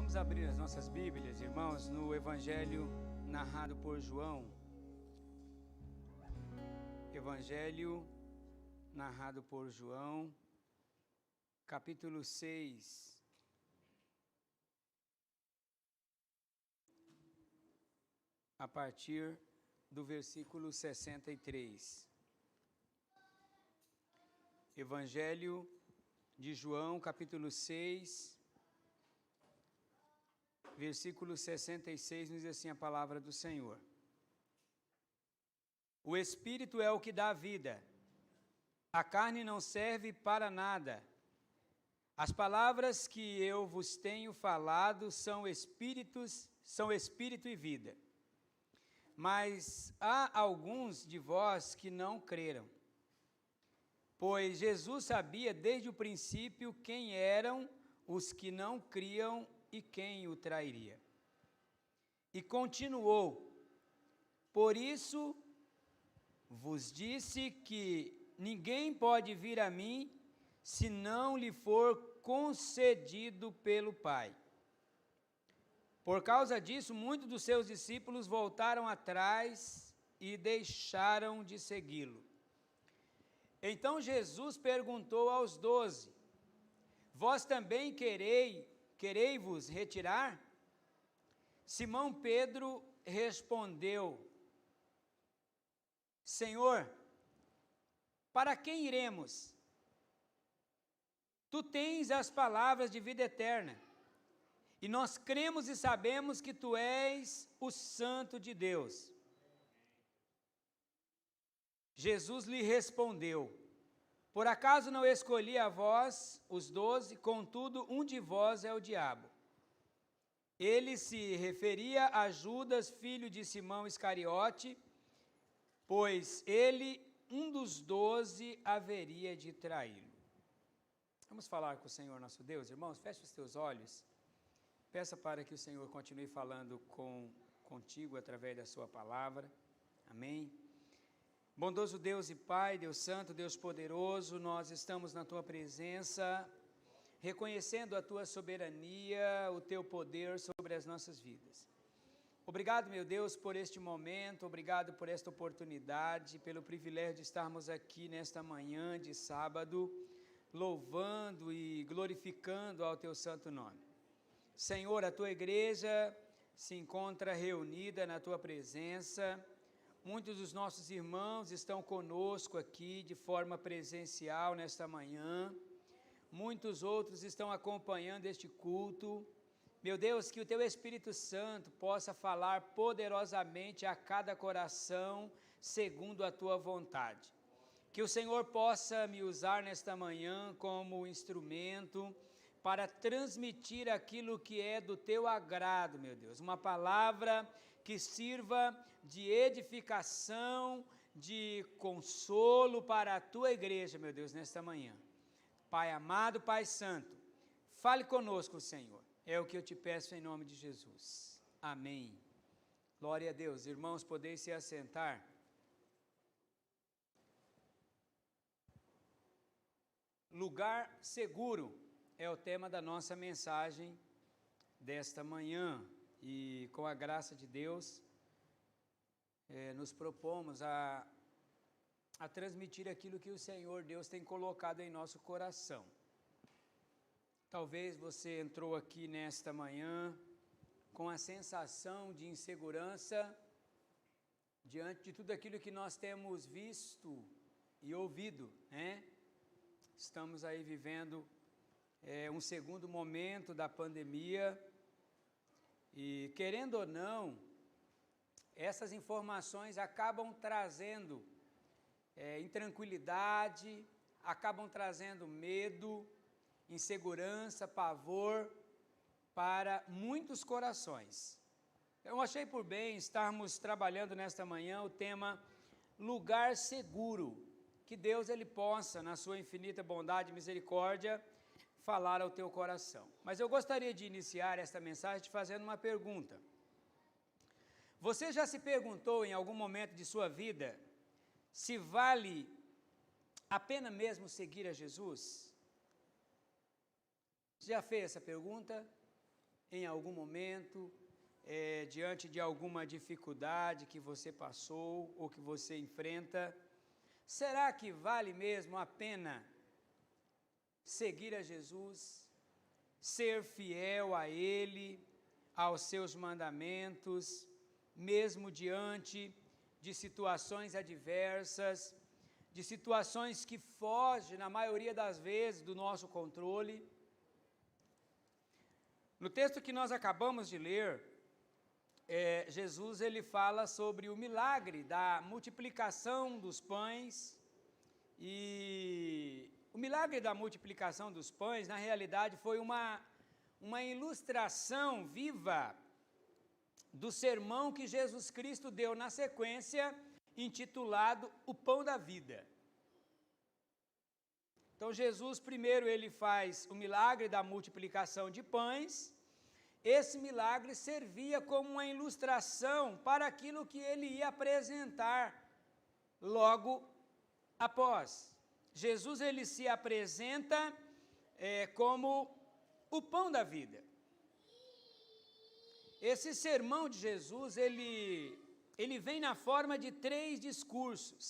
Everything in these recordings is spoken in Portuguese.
Vamos abrir as nossas Bíblias, irmãos, no Evangelho narrado por João. Evangelho narrado por João, capítulo 6. A partir do versículo 63. Evangelho de João, capítulo 6, versículo 66, nos diz assim a palavra do Senhor. O Espírito é o que dá vida, a carne não serve para nada. As palavras que eu vos tenho falado são espírito e vida. Mas há alguns de vós que não creram. Pois Jesus sabia desde o princípio quem eram os que não criam e quem o trairia. E continuou: por isso vos disse que ninguém pode vir a mim se não lhe for concedido pelo Pai. Por causa disso, muitos dos seus discípulos voltaram atrás e deixaram de segui-lo. Então Jesus perguntou aos 12: vós também querei-vos retirar? Simão Pedro respondeu: Senhor, para quem iremos? Tu tens as palavras de vida eterna, e nós cremos e sabemos que tu és o Santo de Deus. Jesus lhe respondeu: por acaso não escolhi a vós, os 12, contudo um de vós é o diabo. Ele se referia a Judas, filho de Simão Iscariote, pois ele, um dos 12, haveria de traí-lo. Vamos falar com o Senhor nosso Deus, irmãos? Feche os teus olhos. Peça para que o Senhor continue falando contigo através da sua palavra. Amém. Bondoso Deus e Pai, Deus Santo, Deus Poderoso, nós estamos na Tua presença, reconhecendo a Tua soberania, o Teu poder sobre as nossas vidas. Obrigado, meu Deus, por este momento, obrigado por esta oportunidade, pelo privilégio de estarmos aqui nesta manhã de sábado, louvando e glorificando ao Teu santo nome. Senhor, a Tua igreja se encontra reunida na Tua presença. Muitos dos nossos irmãos estão conosco aqui de forma presencial nesta manhã. Muitos outros estão acompanhando este culto. Meu Deus, que o Teu Espírito Santo possa falar poderosamente a cada coração, segundo a Tua vontade. Que o Senhor possa me usar nesta manhã como instrumento para transmitir aquilo que é do Teu agrado, meu Deus. Uma palavra que sirva de edificação, de consolo para a Tua igreja, meu Deus, nesta manhã. Pai amado, Pai santo, fale conosco, Senhor. É o que eu te peço em nome de Jesus. Amém. Glória a Deus. Irmãos, podeis se assentar. Lugar seguro é o tema da nossa mensagem desta manhã. E com a graça de Deus, nos propomos a transmitir aquilo que o Senhor Deus tem colocado em nosso coração. Talvez você entrou aqui nesta manhã com a sensação de insegurança diante de tudo aquilo que nós temos visto e ouvido, né? Estamos aí vivendo um segundo momento da pandemia. E querendo ou não, essas informações acabam trazendo intranquilidade, acabam trazendo medo, insegurança, pavor para muitos corações. Eu achei por bem estarmos trabalhando nesta manhã o tema lugar seguro, que Deus ele possa, na sua infinita bondade e misericórdia, falar ao teu coração. Mas eu gostaria de iniciar esta mensagem te fazendo uma pergunta. Você já se perguntou em algum momento de sua vida se vale a pena mesmo seguir a Jesus? Já fez essa pergunta? em algum momento, diante de alguma dificuldade que você passou ou que você enfrenta? Será que vale mesmo a pena seguir a Jesus, ser fiel a Ele, aos seus mandamentos, mesmo diante de situações adversas, de situações que fogem, na maioria das vezes, do nosso controle? No texto que nós acabamos de ler, Jesus ele fala sobre o milagre da multiplicação dos pães, e o milagre da multiplicação dos pães, na realidade, foi uma ilustração viva do sermão que Jesus Cristo deu na sequência, intitulado O Pão da Vida. Então Jesus primeiro ele faz o milagre da multiplicação de pães. Esse milagre servia como uma ilustração para aquilo que ele ia apresentar logo após. Jesus ele se apresenta como o pão da vida. Esse sermão de Jesus, ele vem na forma de 3 discursos.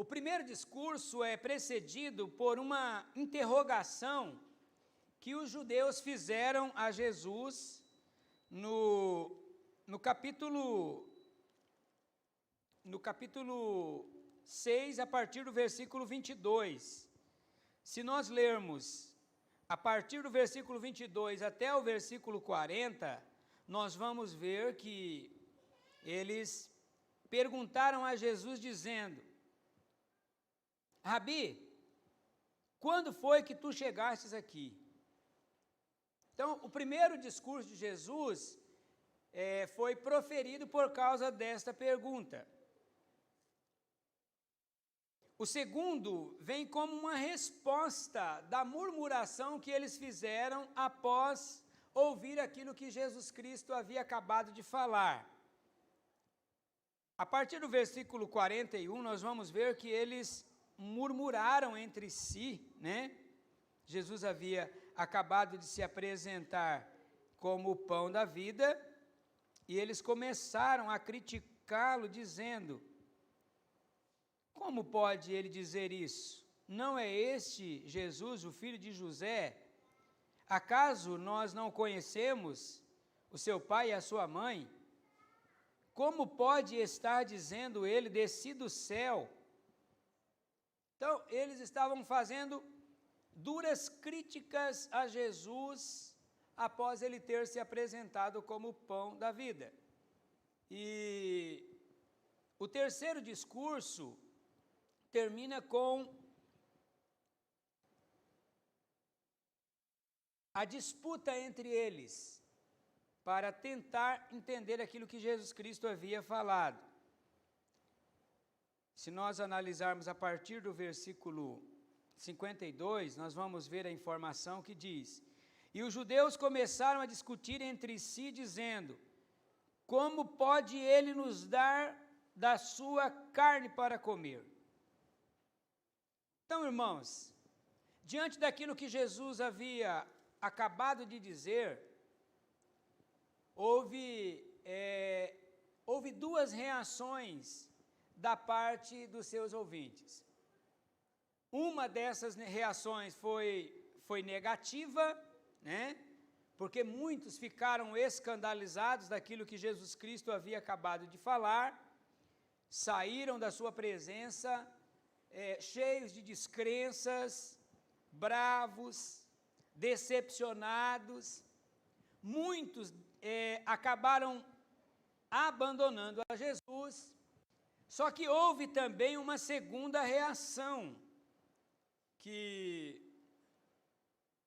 O primeiro discurso é precedido por uma interrogação que os judeus fizeram a Jesus no capítulo 6, a partir do versículo 22. Se nós lermos a partir do versículo 22 até o versículo 40, nós vamos ver que eles perguntaram a Jesus dizendo: Rabi, quando foi que tu chegastes aqui? Então, o primeiro discurso de Jesus foi proferido por causa desta pergunta. O segundo vem como uma resposta da murmuração que eles fizeram após ouvir aquilo que Jesus Cristo havia acabado de falar. A partir do versículo 41, nós vamos ver que eles murmuraram entre si, né? Jesus havia acabado de se apresentar como o pão da vida, e eles começaram a criticá-lo, dizendo: como pode ele dizer isso? Não é este Jesus, o filho de José? Acaso nós não conhecemos o seu pai e a sua mãe? Como pode estar dizendo ele, desci do céu? Então, eles estavam fazendo duras críticas a Jesus após ele ter se apresentado como o pão da vida. E o terceiro discurso termina com a disputa entre eles, para tentar entender aquilo que Jesus Cristo havia falado. Se nós analisarmos a partir do versículo 52, nós vamos ver a informação que diz: e os judeus começaram a discutir entre si, dizendo: como pode ele nos dar da sua carne para comer? Então, irmãos, diante daquilo que Jesus havia acabado de dizer, houve 2 reações da parte dos seus ouvintes. Uma dessas reações foi negativa, né? Porque muitos ficaram escandalizados daquilo que Jesus Cristo havia acabado de falar, saíram da sua presença cheios de descrenças, bravos, decepcionados. Muitos acabaram abandonando a Jesus. Só que houve também uma segunda reação, que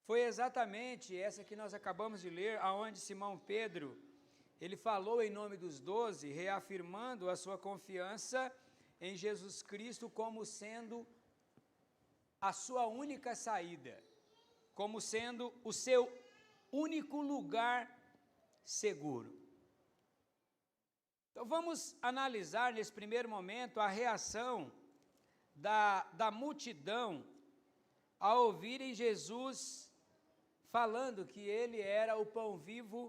foi exatamente essa que nós acabamos de ler, aonde Simão Pedro, ele falou em nome dos 12, reafirmando a sua confiança em Jesus Cristo como sendo a sua única saída, como sendo o seu único lugar seguro. Então vamos analisar nesse primeiro momento a reação da multidão ao ouvirem Jesus falando que ele era o pão vivo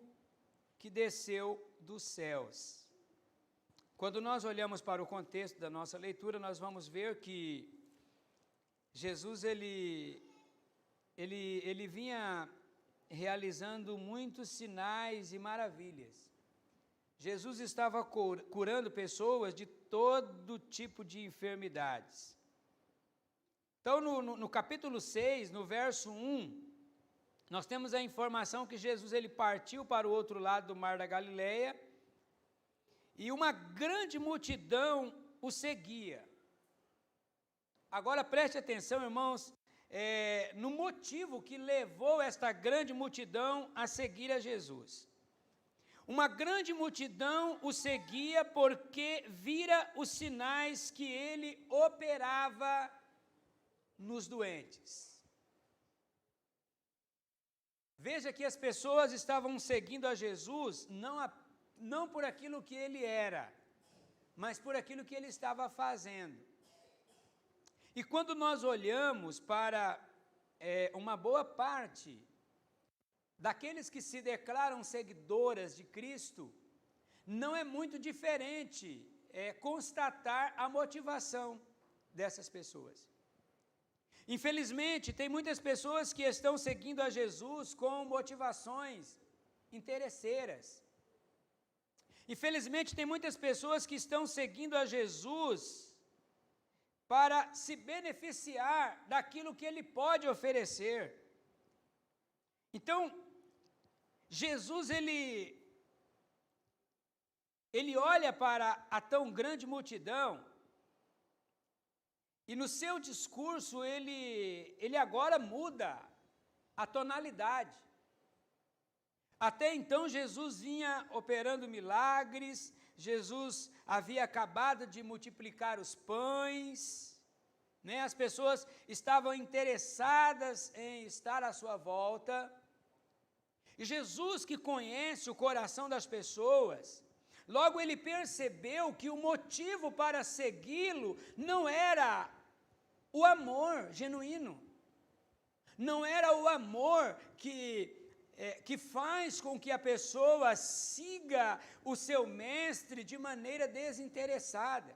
que desceu dos céus. Quando nós olhamos para o contexto da nossa leitura, nós vamos ver que Jesus, ele vinha realizando muitos sinais e maravilhas. Jesus estava curando pessoas de todo tipo de enfermidades. Então, no capítulo 6, no verso 1, nós temos a informação que Jesus ele partiu para o outro lado do mar da Galileia e uma grande multidão o seguia. Agora preste atenção, irmãos, no motivo que levou esta grande multidão a seguir a Jesus. Uma grande multidão o seguia porque vira os sinais que ele operava nos doentes. Veja que as pessoas estavam seguindo a Jesus não por aquilo que ele era, mas por aquilo que ele estava fazendo. E quando nós olhamos para uma boa parte daqueles que se declaram seguidoras de Cristo, não é muito diferente constatar a motivação dessas pessoas. Infelizmente, tem muitas pessoas que estão seguindo a Jesus com motivações interesseiras. Infelizmente, tem muitas pessoas que estão seguindo a Jesus para se beneficiar daquilo que ele pode oferecer. Então, Jesus, ele olha para a tão grande multidão e no seu discurso ele agora muda a tonalidade. Até então Jesus vinha operando milagres, Jesus havia acabado de multiplicar os pães, né? As pessoas estavam interessadas em estar à sua volta. E Jesus, que conhece o coração das pessoas, logo ele percebeu que o motivo para segui-lo não era o amor genuíno, não era o amor que faz com que a pessoa siga o seu mestre de maneira desinteressada.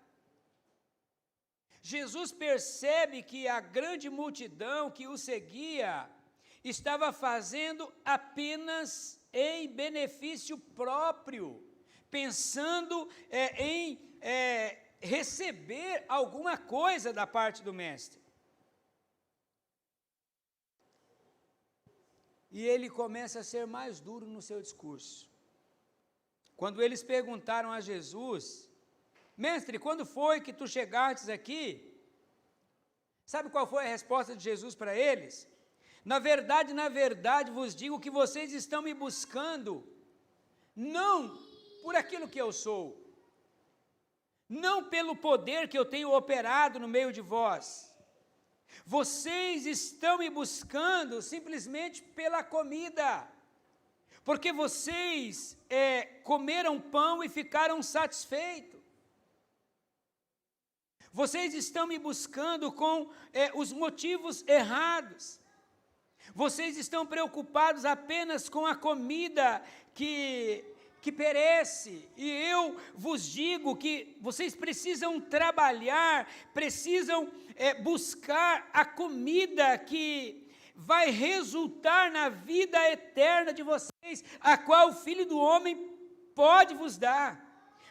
Jesus percebe que a grande multidão que o seguia estava fazendo apenas em benefício próprio, pensando em receber alguma coisa da parte do mestre. E ele começa a ser mais duro no seu discurso. Quando eles perguntaram a Jesus: mestre, quando foi que tu chegastes aqui? Sabe qual foi a resposta de Jesus para eles? Na verdade vos digo que vocês estão me buscando, não por aquilo que eu sou, não pelo poder que eu tenho operado no meio de vós. Vocês estão me buscando simplesmente pela comida, porque vocês comeram pão e ficaram satisfeitos. Vocês estão me buscando com os motivos errados. Vocês estão preocupados apenas com a comida que perece, e eu vos digo que vocês precisam trabalhar, precisam buscar a comida que vai resultar na vida eterna de vocês, a qual o Filho do Homem pode vos dar,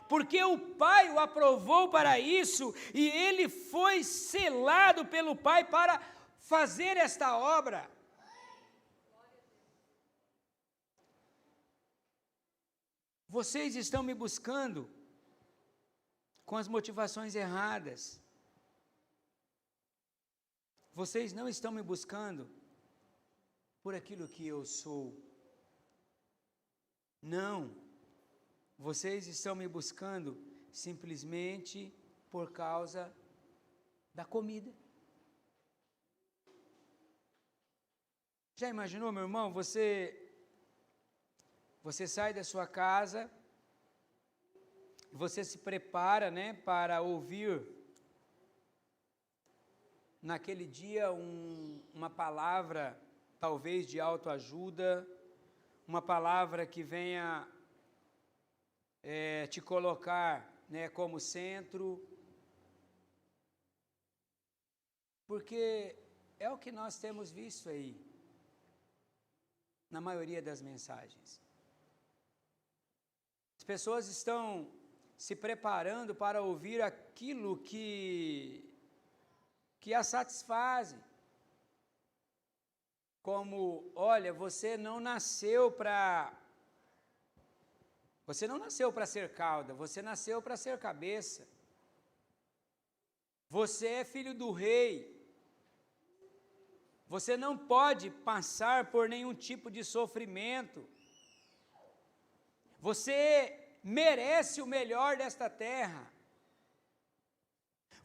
porque o Pai o aprovou para isso, e ele foi selado pelo Pai para fazer esta obra. Vocês estão me buscando com as motivações erradas. Vocês não estão me buscando por aquilo que eu sou. Não. Vocês estão me buscando simplesmente por causa da comida. Já imaginou, meu irmão, você sai da sua casa, você se prepara, né, para ouvir naquele dia uma palavra talvez de autoajuda, uma palavra que venha te colocar, né, como centro, porque é o que nós temos visto aí, na maioria das mensagens. As pessoas estão se preparando para ouvir aquilo que as satisfazem. Como, olha, você não nasceu para ser cauda, você nasceu para ser cabeça. Você é filho do rei. Você não pode passar por nenhum tipo de sofrimento. Você merece o melhor desta terra.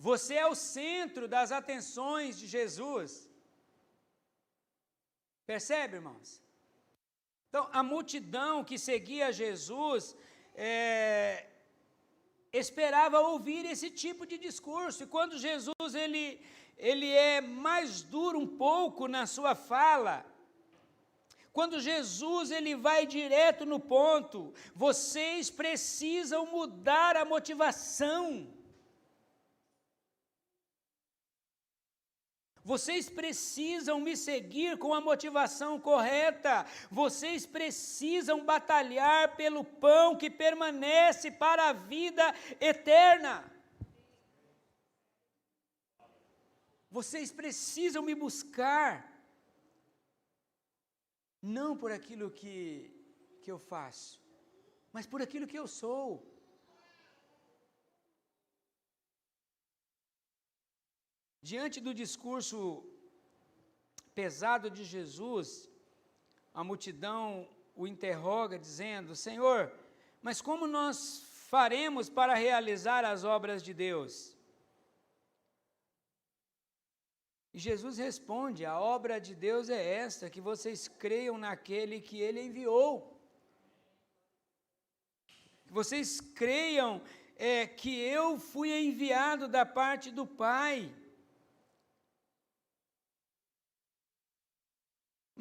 Você é o centro das atenções de Jesus. Percebe, irmãos? Então, a multidão que seguia Jesus esperava ouvir esse tipo de discurso. E quando Jesus ele é mais duro um pouco na sua fala, quando Jesus ele vai direto no ponto, vocês precisam mudar a motivação. Vocês precisam me seguir com a motivação correta. Vocês precisam batalhar pelo pão que permanece para a vida eterna. Vocês precisam me buscar, não por aquilo que eu faço, mas por aquilo que eu sou. Diante do discurso pesado de Jesus, a multidão o interroga dizendo: Senhor, mas como nós faremos para realizar as obras de Deus? E Jesus responde: a obra de Deus é esta, que vocês creiam naquele que Ele enviou. Que vocês creiam que eu fui enviado da parte do Pai.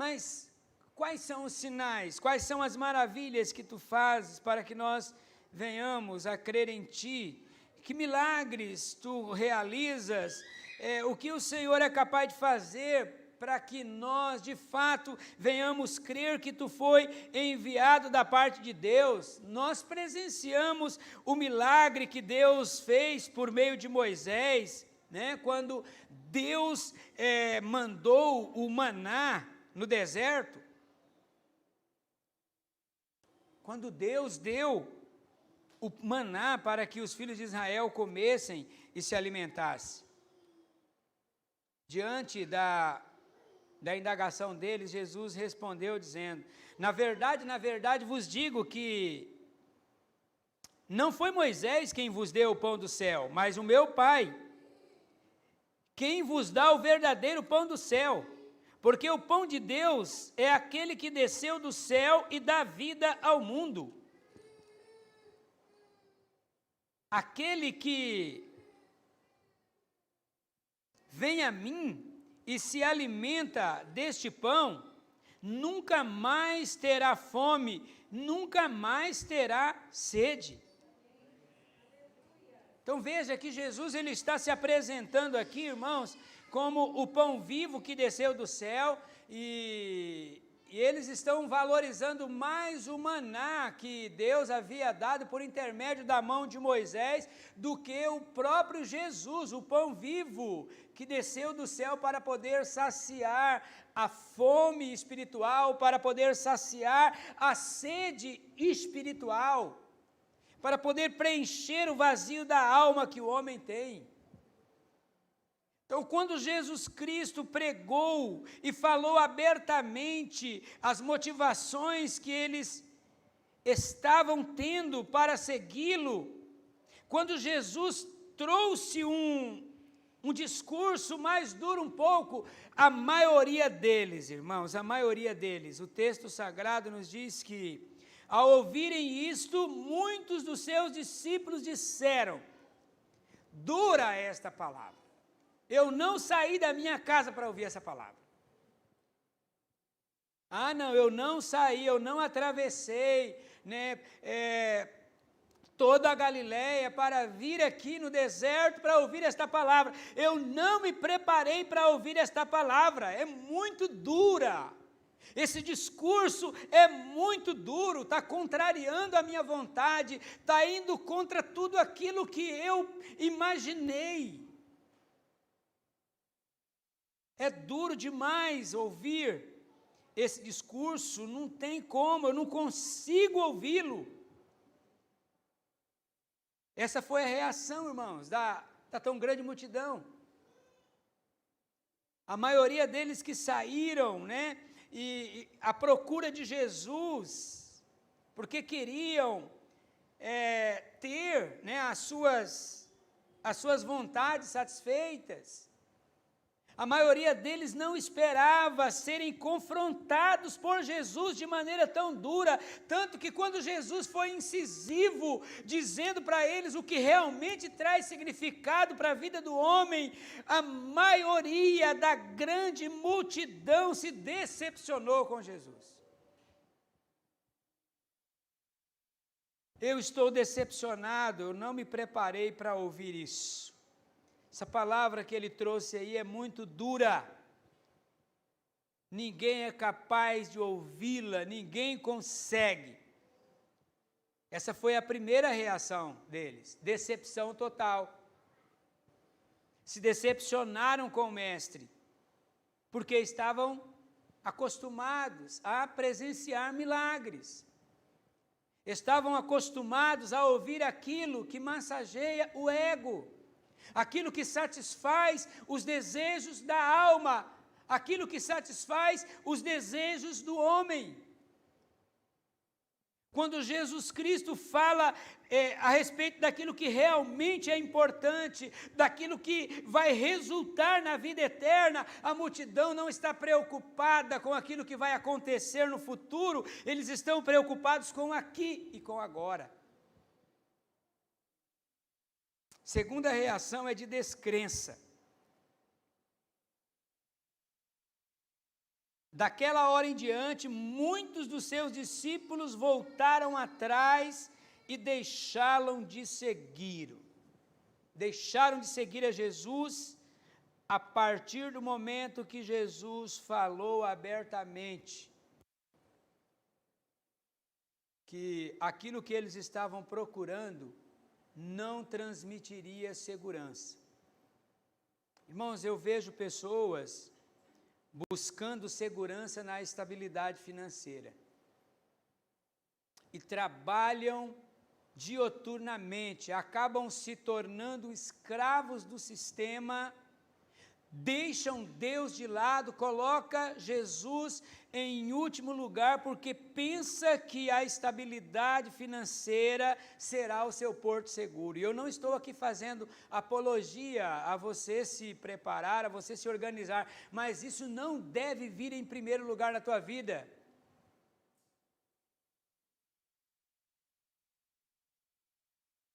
Mas quais são os sinais, quais são as maravilhas que tu fazes para que nós venhamos a crer em ti? Que milagres tu realizas? O que o Senhor é capaz de fazer para que nós, de fato, venhamos crer que tu foi enviado da parte de Deus? Nós presenciamos o milagre que Deus fez por meio de Moisés, né? Quando Deus mandou o maná no deserto, quando Deus deu o maná para que os filhos de Israel comessem e se alimentassem. Diante da indagação deles, Jesus respondeu dizendo: na verdade vos digo que não foi Moisés quem vos deu o pão do céu, mas o meu Pai, quem vos dá o verdadeiro pão do céu. Porque o pão de Deus é aquele que desceu do céu e dá vida ao mundo. Aquele que vem a mim e se alimenta deste pão, nunca mais terá fome, nunca mais terá sede. Então veja que Jesus ele está se apresentando aqui, irmãos, como o pão vivo que desceu do céu, e eles estão valorizando mais o maná que Deus havia dado por intermédio da mão de Moisés, do que o próprio Jesus, o pão vivo que desceu do céu para poder saciar a fome espiritual, para poder saciar a sede espiritual, para poder preencher o vazio da alma que o homem tem. Então, quando Jesus Cristo pregou e falou abertamente as motivações que eles estavam tendo para segui-lo, quando Jesus trouxe um discurso mais duro um pouco, a maioria deles, irmãos, a maioria deles, o texto sagrado nos diz que, ao ouvirem isto, muitos dos seus discípulos disseram: dura esta palavra. Eu não saí da minha casa para ouvir essa palavra. Ah, não, eu não saí, eu não atravessei, né, toda a Galileia para vir aqui no deserto para ouvir esta palavra. Eu não me preparei para ouvir esta palavra. É muito dura. Esse discurso é muito duro, está contrariando a minha vontade, está indo contra tudo aquilo que eu imaginei. É duro demais ouvir esse discurso, não tem como, eu não consigo ouvi-lo. Essa foi a reação, irmãos, da tão grande multidão. A maioria deles que saíram, né, e à procura de Jesus, porque queriam ter, né, as suas vontades satisfeitas. A maioria deles não esperava serem confrontados por Jesus de maneira tão dura, tanto que quando Jesus foi incisivo, dizendo para eles o que realmente traz significado para a vida do homem, a maioria da grande multidão se decepcionou com Jesus. Eu estou decepcionado, eu não me preparei para ouvir isso. Essa palavra que ele trouxe aí é muito dura. Ninguém é capaz de ouvi-la, ninguém consegue. Essa foi a primeira reação deles, decepção total. Se decepcionaram com o mestre, porque estavam acostumados a presenciar milagres. Estavam acostumados a ouvir aquilo que massageia o ego, aquilo que satisfaz os desejos da alma, aquilo que satisfaz os desejos do homem. Quando Jesus Cristo fala a respeito daquilo que realmente é importante, daquilo que vai resultar na vida eterna, a multidão não está preocupada com aquilo que vai acontecer no futuro, eles estão preocupados com aqui e com agora. Segunda reação é de descrença. Daquela hora em diante, muitos dos seus discípulos voltaram atrás e deixaram de seguir. Deixaram de seguir a Jesus a partir do momento que Jesus falou abertamente que aquilo que eles estavam procurando não transmitiria segurança. Irmãos, eu vejo pessoas buscando segurança na estabilidade financeira e trabalham dioturnamente, acabam se tornando escravos do sistema, deixam Deus de lado, coloca Jesus em último lugar, porque pensa que a estabilidade financeira será o seu porto seguro. E eu não estou aqui fazendo apologia a você se preparar, a você se organizar, mas isso não deve vir em primeiro lugar na tua vida.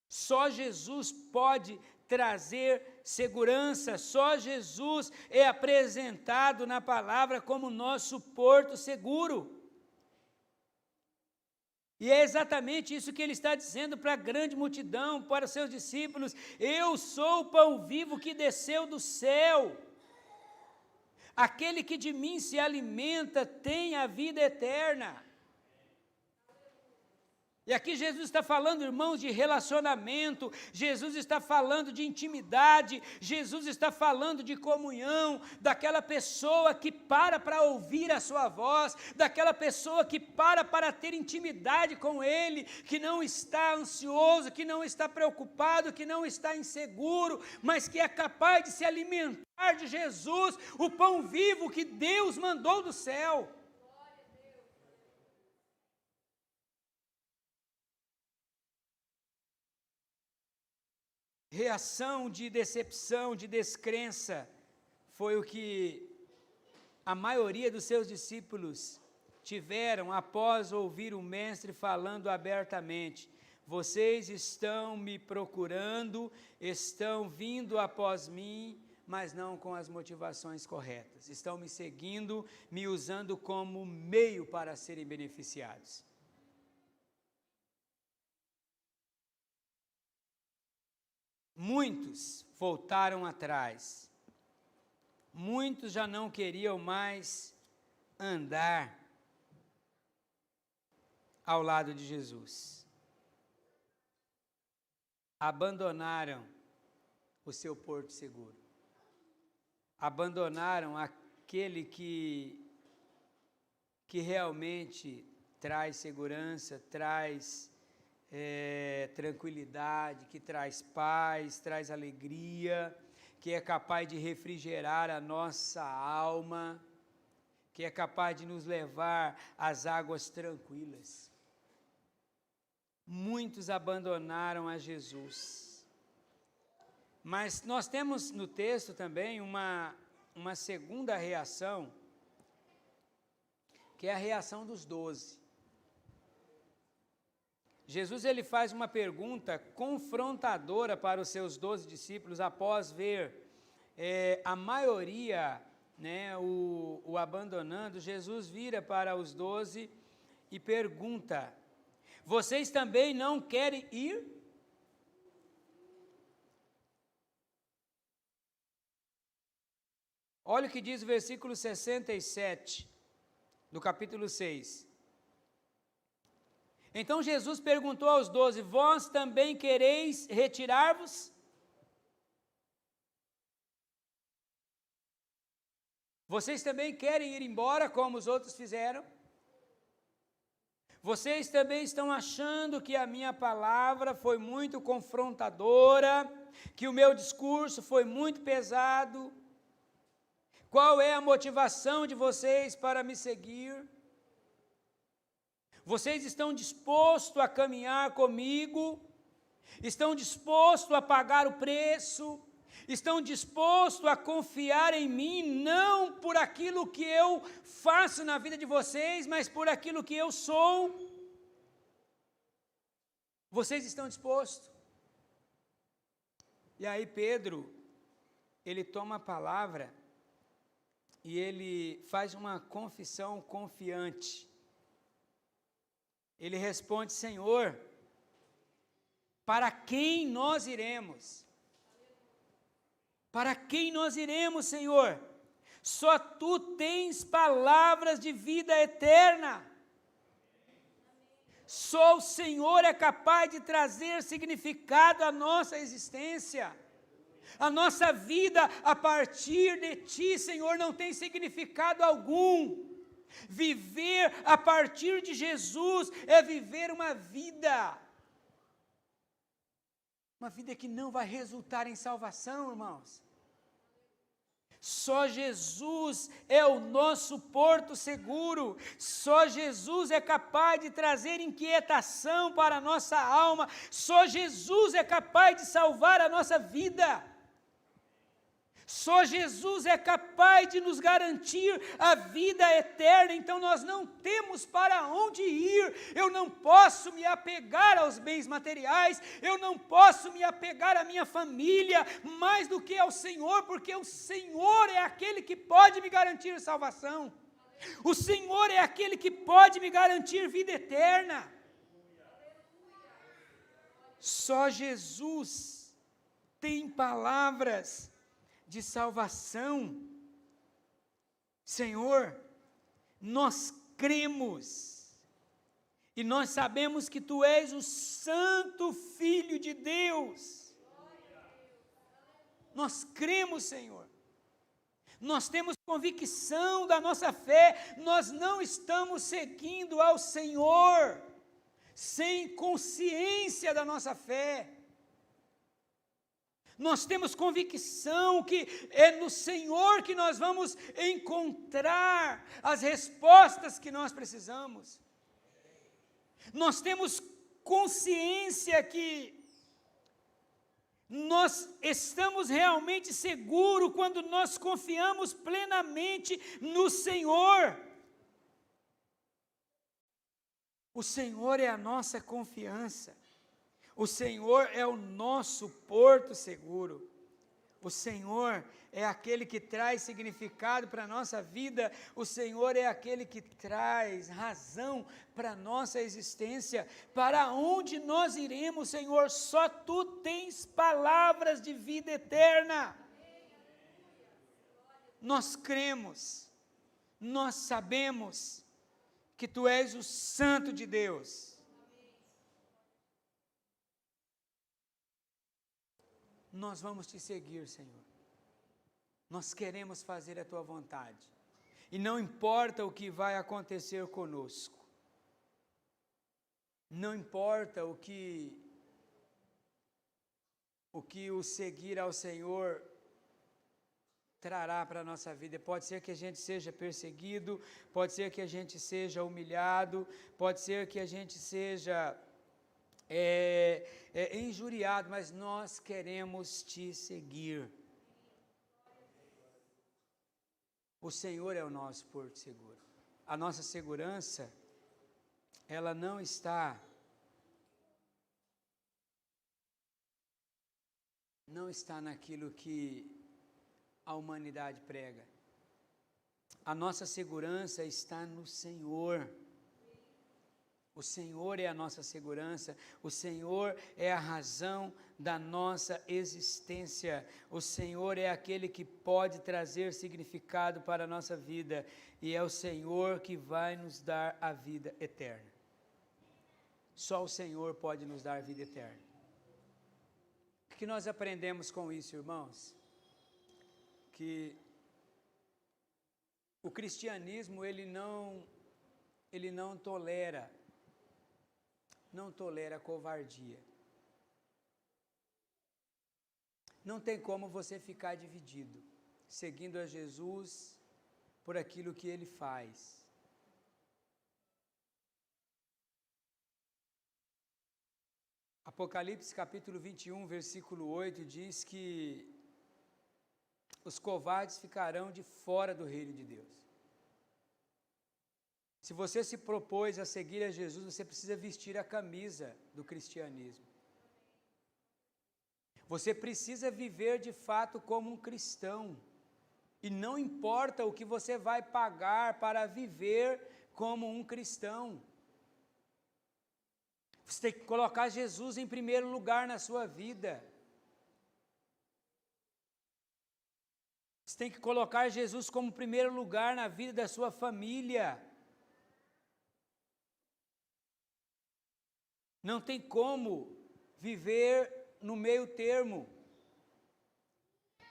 Só Jesus pode trazer segurança, só Jesus é apresentado na palavra como nosso porto seguro. E é exatamente isso que ele está dizendo para a grande multidão, para os seus discípulos: eu sou o pão vivo que desceu do céu. Aquele que de mim se alimenta tem a vida eterna. E aqui Jesus está falando, irmãos, de relacionamento, Jesus está falando de intimidade, Jesus está falando de comunhão, daquela pessoa que para ouvir a sua voz, daquela pessoa que para ter intimidade com Ele, que não está ansioso, que não está preocupado, que não está inseguro, mas que é capaz de se alimentar de Jesus, o pão vivo que Deus mandou do céu. Reação de decepção, de descrença, foi o que a maioria dos seus discípulos tiveram após ouvir o mestre falando abertamente: vocês estão me procurando, estão vindo após mim, mas não com as motivações corretas. Estão me seguindo, me usando como meio para serem beneficiados. Muitos voltaram atrás. Muitos já não queriam mais andar ao lado de Jesus. Abandonaram o seu porto seguro. Abandonaram aquele que realmente traz segurança, traz tranquilidade, que traz paz, traz alegria, que é capaz de refrigerar a nossa alma, que é capaz de nos levar às águas tranquilas. Muitos abandonaram a Jesus. Mas nós temos no texto também uma segunda reação, que é a reação dos 12. Jesus ele faz uma pergunta confrontadora para os seus 12 discípulos, após ver a maioria, o abandonando. Jesus vira para os 12 e pergunta: vocês também não querem ir? Olha o que diz o versículo 67, do capítulo 6. Então Jesus perguntou aos 12, vós também quereis retirar-vos? Vocês também querem ir embora como os outros fizeram? Vocês também estão achando que a minha palavra foi muito confrontadora, que o meu discurso foi muito pesado? Qual é a motivação de vocês para me seguir? Vocês estão dispostos a caminhar comigo? Estão dispostos a pagar o preço? Estão dispostos a confiar em mim, não por aquilo que eu faço na vida de vocês, mas por aquilo que eu sou? Vocês estão dispostos? E aí Pedro, ele toma a palavra e ele faz uma confissão confiante. Ele responde: Senhor, para quem nós iremos? Para quem nós iremos, Senhor? Só Tu tens palavras de vida eterna. Só o Senhor é capaz de trazer significado à nossa existência. A nossa vida a partir de Ti, Senhor, não tem significado algum. Viver a partir de Jesus é viver uma vida que não vai resultar em salvação, irmãos. Só Jesus é o nosso porto seguro. Só Jesus é capaz de trazer inquietação para a nossa alma. Só Jesus é capaz de salvar a nossa vida. Só Jesus é capaz de nos garantir a vida eterna. Então nós não temos para onde ir. Eu não posso me apegar aos bens materiais, eu não posso me apegar à minha família mais do que ao Senhor, porque o Senhor é aquele que pode me garantir salvação. O Senhor é aquele que pode me garantir vida eterna. Só Jesus tem palavras de salvação. Senhor, nós cremos e nós sabemos que Tu és o Santo Filho de Deus. Nós cremos, Senhor. Nós temos convicção da nossa fé. Nós não estamos seguindo ao Senhor sem consciência da nossa fé. Nós temos convicção que é no Senhor que nós vamos encontrar as respostas que nós precisamos. Nós temos consciência que nós estamos realmente seguros quando nós confiamos plenamente no Senhor. O Senhor é a nossa confiança. O Senhor é o nosso porto seguro. O Senhor é aquele que traz significado para a nossa vida, o Senhor é aquele que traz razão para a nossa existência. Para onde nós iremos, Senhor? Só Tu tens palavras de vida eterna. Nós cremos, nós sabemos que Tu és o Santo de Deus. Nós vamos Te seguir, Senhor. Nós queremos fazer a Tua vontade. E não importa o que vai acontecer conosco. Não importa o que o seguir ao Senhor trará para a nossa vida. Pode ser que a gente seja perseguido, pode ser que a gente seja humilhado, pode ser que a gente seja injuriado, mas nós queremos Te seguir. O Senhor é o nosso porto seguro. A nossa segurança, ela não está naquilo que a humanidade prega. A nossa segurança está no Senhor. O Senhor é a nossa segurança, o Senhor é a razão da nossa existência, o Senhor é aquele que pode trazer significado para a nossa vida, e é o Senhor que vai nos dar a vida eterna. Só o Senhor pode nos dar a vida eterna. O que nós aprendemos com isso, irmãos? Que o cristianismo, ele não tolera covardia. Não tem como você ficar dividido, seguindo a Jesus por aquilo que Ele faz. Apocalipse capítulo 21, versículo 8, diz que os covardes ficarão de fora do reino de Deus. Se você se propôs a seguir a Jesus, você precisa vestir a camisa do cristianismo. Você precisa viver de fato como um cristão. E não importa o que você vai pagar para viver como um cristão. Você tem que colocar Jesus em primeiro lugar na sua vida. Você tem que colocar Jesus como primeiro lugar na vida da sua família. Não tem como viver no meio termo.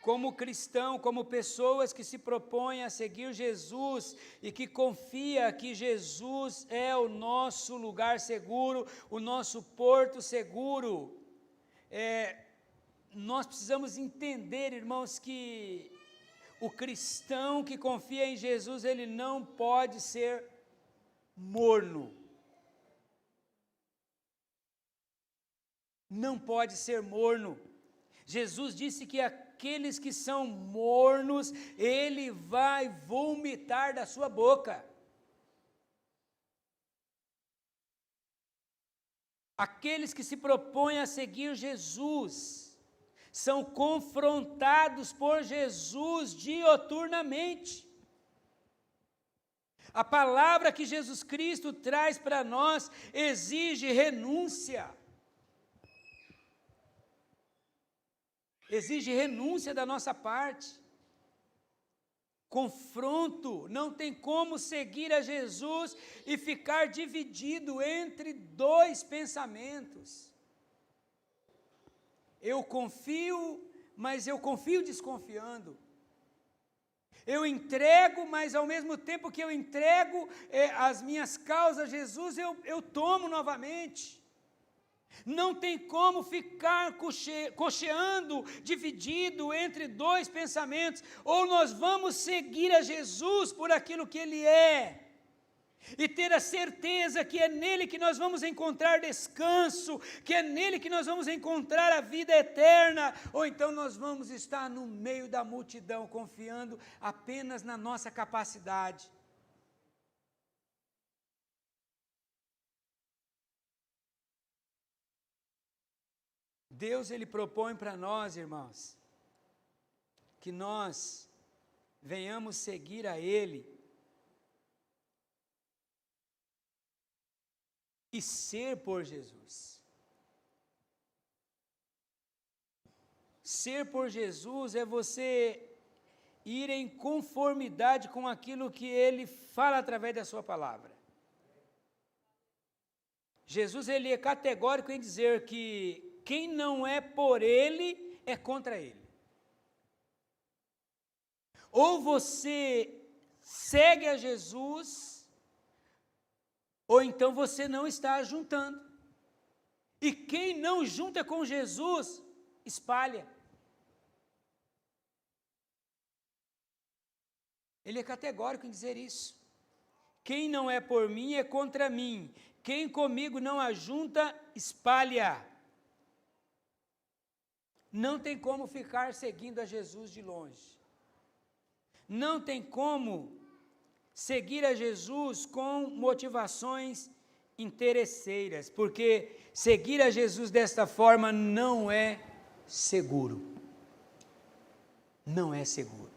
Como cristão, como pessoas que se propõem a seguir Jesus e que confia que Jesus é o nosso lugar seguro, o nosso porto seguro. Nós precisamos entender, irmãos, que o cristão que confia em Jesus, ele não pode ser morno. Não pode ser morno. Jesus disse que aqueles que são mornos, Ele vai vomitar da sua boca. Aqueles que se propõem a seguir Jesus, são confrontados por Jesus dioturnamente. A palavra que Jesus Cristo traz para nós exige renúncia. Exige renúncia da nossa parte. Confronto, não tem como seguir a Jesus e ficar dividido entre dois pensamentos. Eu confio, mas eu confio desconfiando. Eu entrego, mas ao mesmo tempo que eu entrego as minhas causas a Jesus, eu tomo novamente. Não tem como ficar cocheando, dividido entre dois pensamentos. Ou nós vamos seguir a Jesus por aquilo que Ele é, e ter a certeza que é nele que nós vamos encontrar descanso, que é nele que nós vamos encontrar a vida eterna, ou então nós vamos estar no meio da multidão, confiando apenas na nossa capacidade. Deus, Ele propõe para nós, irmãos, que nós venhamos seguir a Ele e ser por Jesus. Ser por Jesus é você ir em conformidade com aquilo que Ele fala através da sua palavra. Jesus, ele é categórico em dizer que quem não é por Ele é contra Ele. Ou você segue a Jesus, ou então você não está juntando. E quem não junta com Jesus, espalha. Ele é categórico em dizer isso. Quem não é por mim é contra mim. Quem comigo não ajunta, espalha. Não tem como ficar seguindo a Jesus de longe. Não tem como seguir a Jesus com motivações interesseiras, porque seguir a Jesus desta forma não é seguro. Não é seguro.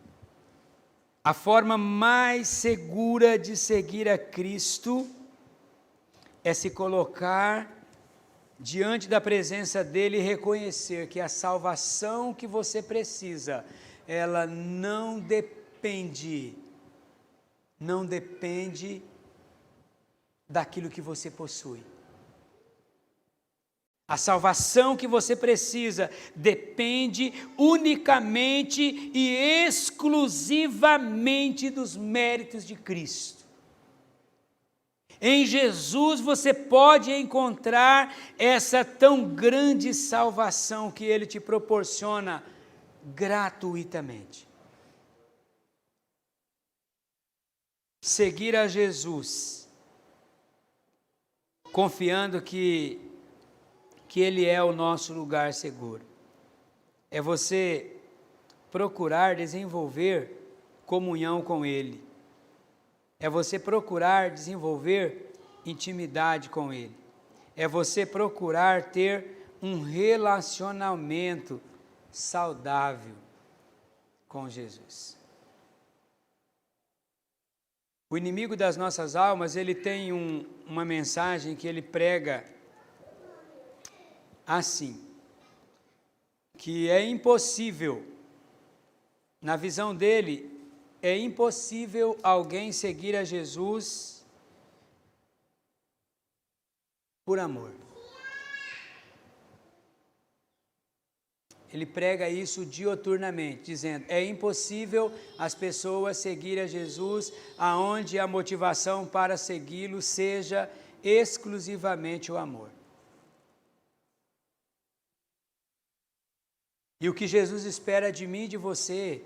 A forma mais segura de seguir a Cristo é se colocar diante da presença dEle e reconhecer que a salvação que você precisa, ela não depende daquilo que você possui. A salvação que você precisa depende unicamente e exclusivamente dos méritos de Cristo. Em Jesus você pode encontrar essa tão grande salvação que Ele te proporciona gratuitamente. Seguir a Jesus, confiando que Ele é o nosso lugar seguro. É você procurar desenvolver comunhão com Ele. É você procurar desenvolver intimidade com Ele. É você procurar ter um relacionamento saudável com Jesus. O inimigo das nossas almas, ele tem uma mensagem que ele prega assim, que é impossível, na visão dele, é impossível alguém seguir a Jesus por amor. Ele prega isso dioturnamente, dizendo, é impossível as pessoas seguirem a Jesus aonde a motivação para segui-lo seja exclusivamente o amor. E o que Jesus espera de mim e de você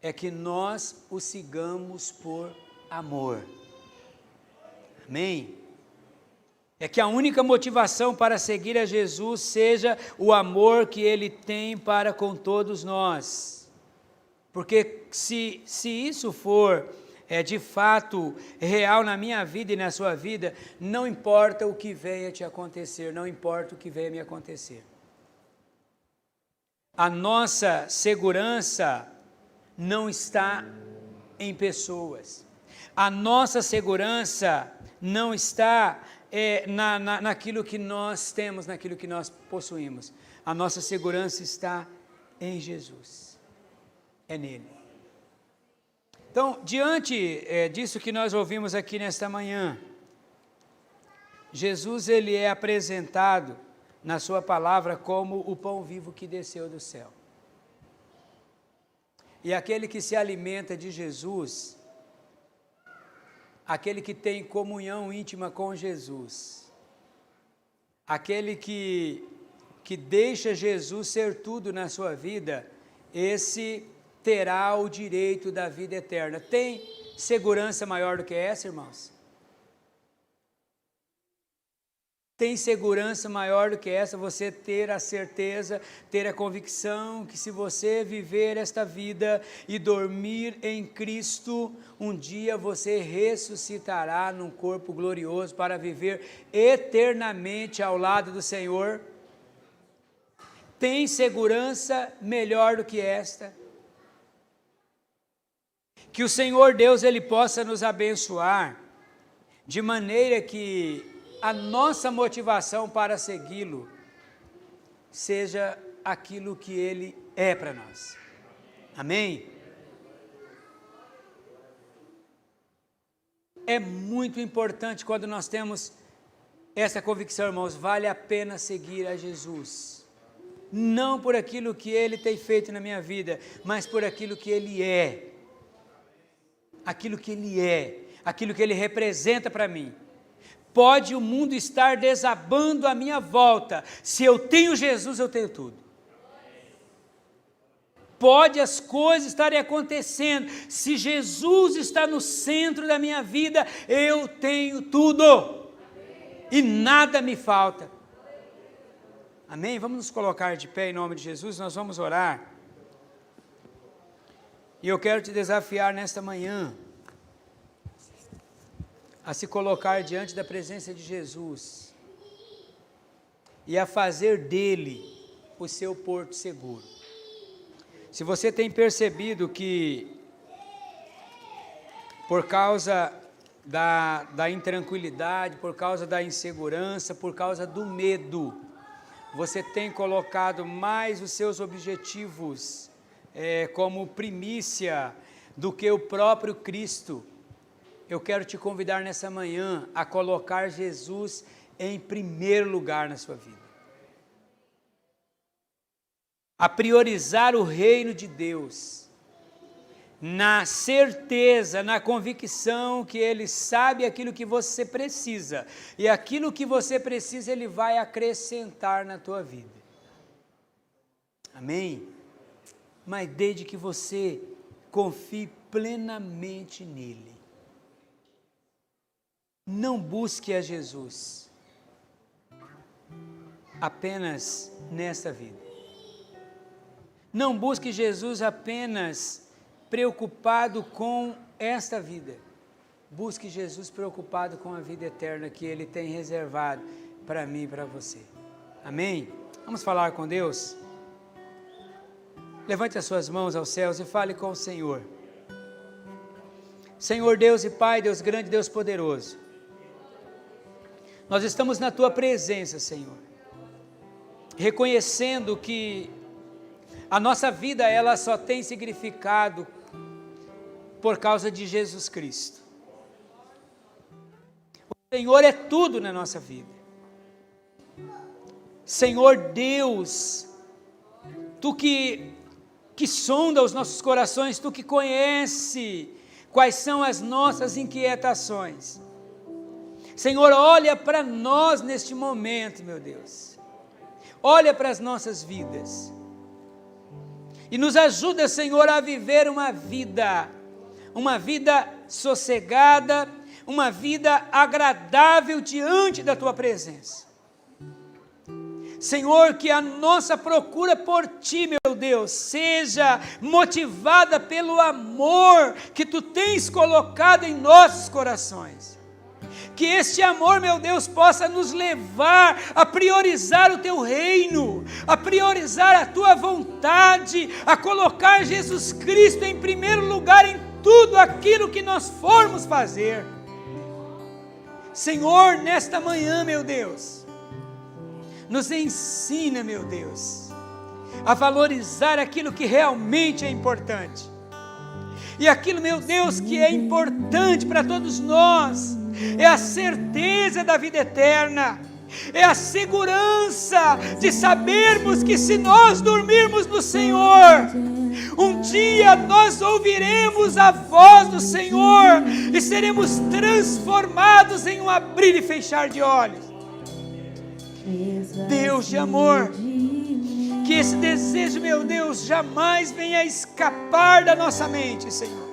é que nós o sigamos por amor. Amém? É que a única motivação para seguir a Jesus seja o amor que Ele tem para com todos nós. Porque se isso for de fato real na minha vida e na sua vida, não importa o que venha te acontecer, não importa o que venha me acontecer. A nossa segurança não está em pessoas. A nossa segurança não está naquilo que nós temos, naquilo que nós possuímos. A nossa segurança está em Jesus. É nele. Então, diante disso que nós ouvimos aqui nesta manhã, Jesus, ele é apresentado na sua palavra como o pão vivo que desceu do céu. E aquele que se alimenta de Jesus, aquele que tem comunhão íntima com Jesus, aquele que deixa Jesus ser tudo na sua vida, esse terá o direito da vida eterna. Tem segurança maior do que essa, irmãos? Tem segurança maior do que essa, você ter a certeza, ter a convicção que se você viver esta vida e dormir em Cristo, um dia você ressuscitará num corpo glorioso para viver eternamente ao lado do Senhor? Tem segurança melhor do que esta? Que o Senhor Deus, Ele possa nos abençoar, de maneira que a nossa motivação para segui-lo seja aquilo que Ele é para nós. Amém? É muito importante quando nós temos essa convicção, irmãos, vale a pena seguir a Jesus. Não por aquilo que Ele tem feito na minha vida, mas por aquilo que Ele é. Aquilo que Ele é, aquilo que Ele representa para mim. Pode o mundo estar desabando à minha volta, se eu tenho Jesus, eu tenho tudo. Pode as coisas estarem acontecendo, se Jesus está no centro da minha vida, eu tenho tudo. E nada me falta. Amém? Vamos nos colocar de pé em nome de Jesus, nós vamos orar. E eu quero te desafiar nesta manhã a se colocar diante da presença de Jesus e a fazer dele o seu porto seguro. Se você tem percebido que por causa da intranquilidade, por causa da insegurança, por causa do medo, você tem colocado mais os seus objetivos como primícia do que o próprio Cristo, eu quero te convidar nessa manhã a colocar Jesus em primeiro lugar na sua vida. A priorizar o reino de Deus, na certeza, na convicção que Ele sabe aquilo que você precisa, e aquilo que você precisa Ele vai acrescentar na tua vida. Amém? Mas desde que você confie plenamente nele. Não busque a Jesus apenas nesta vida. Não busque Jesus apenas preocupado com esta vida. Busque Jesus preocupado com a vida eterna que Ele tem reservado para mim e para você. Amém? Vamos falar com Deus? Levante as suas mãos aos céus e fale com o Senhor. Senhor Deus e Pai, Deus grande, Deus poderoso. Nós estamos na Tua presença, Senhor, reconhecendo que a nossa vida, ela só tem significado por causa de Jesus Cristo. O Senhor é tudo na nossa vida. Senhor Deus, Tu que sonda os nossos corações, Tu que conhece quais são as nossas inquietações. Senhor, olha para nós neste momento, meu Deus. Olha para as nossas vidas. E nos ajuda, Senhor, a viver uma vida sossegada, uma vida agradável diante da Tua presença. Senhor, que a nossa procura por Ti, meu Deus, seja motivada pelo amor que Tu tens colocado em nossos corações. Que este amor, meu Deus, possa nos levar a priorizar o Teu reino, a priorizar a Tua vontade, a colocar Jesus Cristo em primeiro lugar em tudo aquilo que nós formos fazer. Senhor, nesta manhã, meu Deus, nos ensina, meu Deus, a valorizar aquilo que realmente é importante. E aquilo, meu Deus, que é importante para todos nós, é a certeza da vida eterna, é a segurança de sabermos que se nós dormirmos no Senhor, um dia nós ouviremos a voz do Senhor e seremos transformados em um abrir e fechar de olhos. Deus de amor, que esse desejo, meu Deus, jamais venha escapar da nossa mente, Senhor.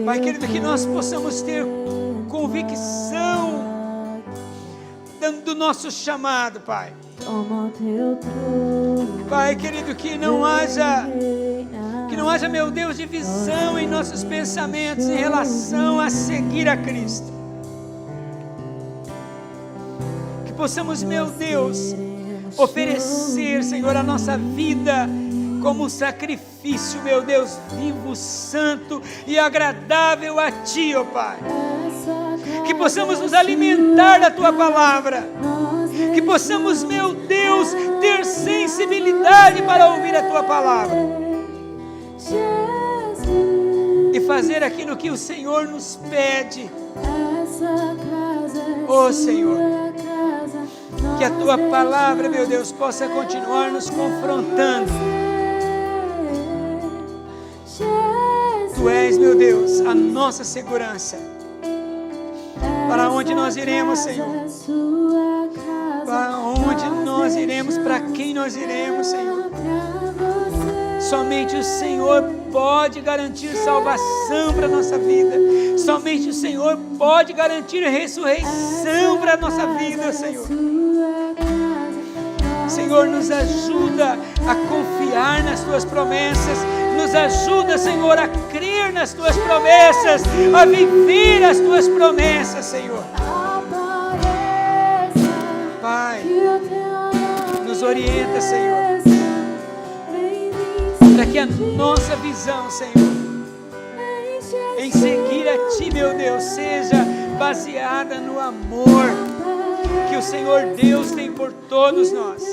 Pai querido, que nós possamos ter convicção do nosso chamado, Pai. Pai querido, que não haja, meu Deus, divisão em nossos pensamentos em relação a seguir a Cristo. Que possamos, meu Deus, oferecer, Senhor, a nossa vida como um sacrifício sacrifício, meu Deus, vivo, santo e agradável a Ti, ó Pai. Que possamos nos alimentar da Tua palavra, que possamos, meu Deus, ter sensibilidade para ouvir a Tua palavra e fazer aquilo que o Senhor nos pede. Ó Senhor, que a Tua palavra, meu Deus, possa continuar nos confrontando. Tu és, meu Deus, a nossa segurança. Para onde nós iremos, Senhor? Para onde nós iremos? Para quem nós iremos, Senhor? Somente o Senhor pode garantir salvação para a nossa vida. Somente o Senhor pode garantir ressurreição para a nossa vida, Senhor. Senhor, nos ajuda a confiar nas Tuas promessas. Nos ajuda, Senhor, a crer nas Tuas promessas, a viver as Tuas promessas, Senhor. Pai, nos orienta, Senhor, para que a nossa visão, Senhor, em seguir a Ti, meu Deus, seja baseada no amor que o Senhor Deus tem por todos nós.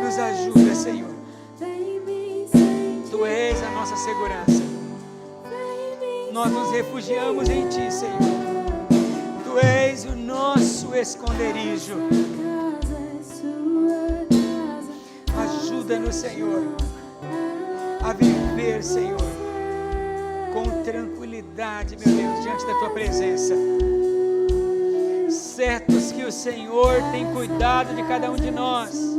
Nos ajuda, Senhor. Tu és a nossa segurança. Nós nos refugiamos em Ti, Senhor. Tu és o nosso esconderijo. Ajuda-nos, Senhor, a viver, Senhor, com tranquilidade, meu Deus, diante da Tua presença. Certos que o Senhor tem cuidado de cada um de nós.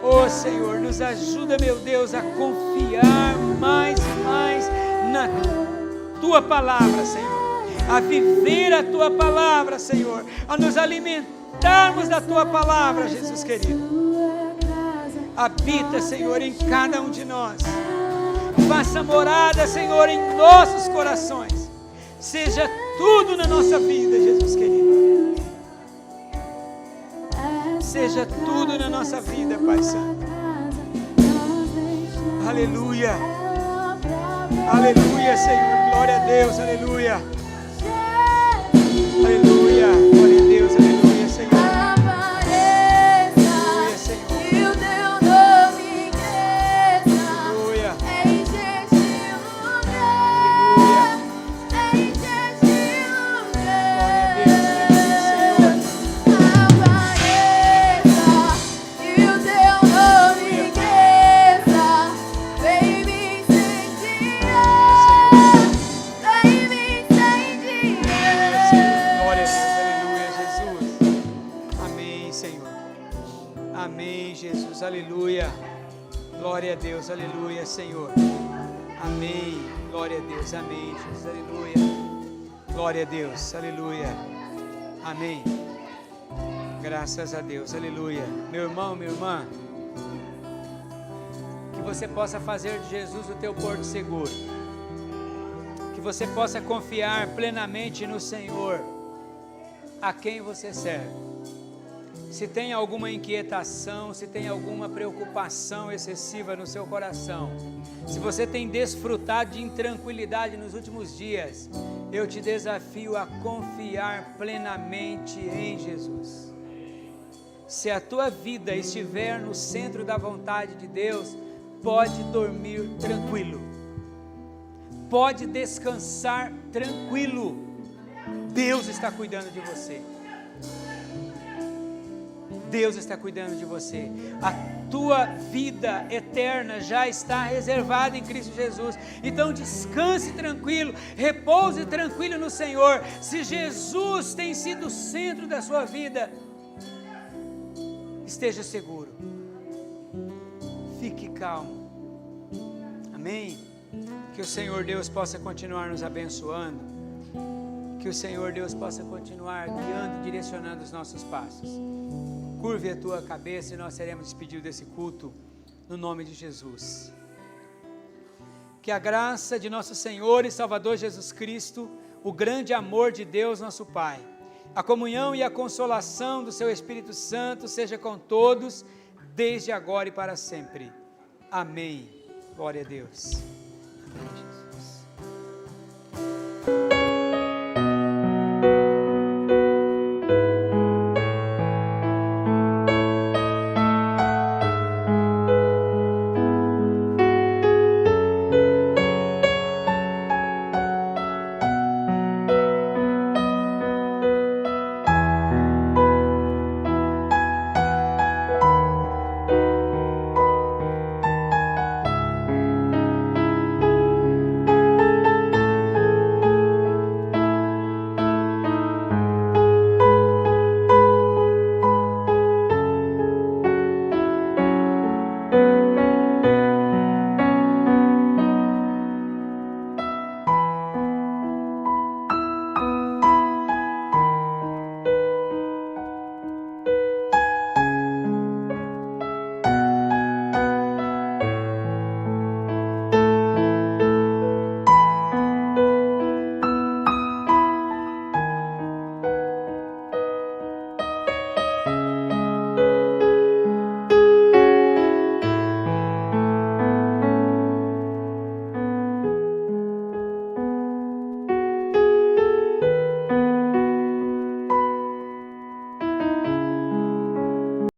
Ó Senhor, nos ajuda, meu Deus, a confiar mais e mais na Tua palavra, Senhor. A viver a Tua palavra, Senhor. A nos alimentarmos da Tua palavra, Jesus querido. Habita, Senhor, em cada um de nós. Faça morada, Senhor, em nossos corações. Seja tudo na nossa vida, Jesus querido. Seja tudo na nossa vida, Pai Santo. Aleluia. Aleluia, Senhor. Glória a Deus. Aleluia. Aleluia. Glória a Deus. Aleluia, Senhor. Aleluia, Senhor. Aleluia. Aleluia, glória a Deus, aleluia, Senhor, amém, glória a Deus, amém, Jesus, aleluia, glória a Deus, aleluia, amém, graças a Deus, aleluia. Meu irmão, minha irmã, que você possa fazer de Jesus o teu porto seguro, que você possa confiar plenamente no Senhor, a quem você serve. Se tem alguma inquietação, se tem alguma preocupação excessiva no seu coração, se você tem desfrutado de intranquilidade nos últimos dias, eu te desafio a confiar plenamente em Jesus. Se a tua vida estiver no centro da vontade de Deus, pode dormir tranquilo, pode descansar tranquilo. Deus está cuidando de você. Deus está cuidando de você. A tua vida eterna já está reservada em Cristo Jesus. Então descanse tranquilo, repouse tranquilo no Senhor. Se Jesus tem sido o centro da sua vida, esteja seguro. Fique calmo. Amém? Que o Senhor Deus possa continuar nos abençoando. Que o Senhor Deus possa continuar guiando, direcionando os nossos passos. Curve a tua cabeça e nós seremos despedidos desse culto, no nome de Jesus. Que a graça de nosso Senhor e Salvador Jesus Cristo, o grande amor de Deus nosso Pai, a comunhão e a consolação do seu Espírito Santo seja com todos, desde agora e para sempre. Amém. Glória a Deus.